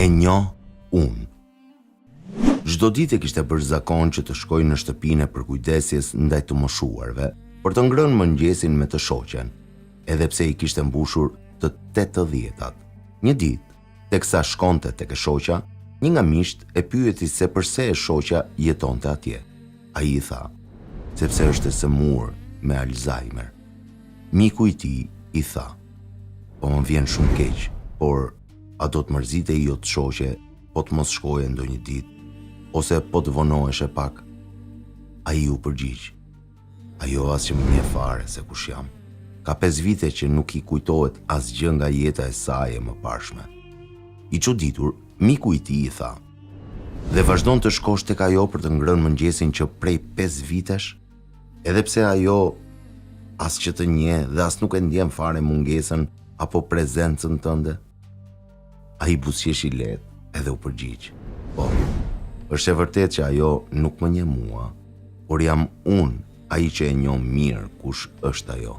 E njoh unë. Çdo ditë kishte bërë zakon që të shkojë në shtëpinë e përkujdesjes ndaj të moshuarve për të ngrënë mëngjesin me të shoqen, edhe pse i kishte mbushur të 80-at. Një ditë, teksa shkonte tek e shoqja, një nga miqt e pyeti se pse e shoqja jetonte atje. Ai i tha, sepse është e sëmurë me Alzheimer. Miku i tij i tha, po më vjen shumë keq, por a do të mërzitej jo të shoqe, po të mos shkoje ndonjë ditë, ose po të vonohesh e pak? Ai u përgjigj, ajo as që më nje fare se kush jam. Ka 5 vite që nuk i kujtohet asgjë nga jeta e saj e mëparshme. I çuditur, miku i tij i tha, dhe vazhdon të shkosh tek ajo për të ngrënë mëngjesin që prej 5 vitesh, edhe pse ajo as që të njeh dhe as nuk e ndjen fare mungesën apo prezencën tënde? Ai buzëqeshi lehtë edhe u përgjigj, po, është e vërtetë që ajo nuk më njeh mua, por jam unë ai që e njoh mirë kush është ajo.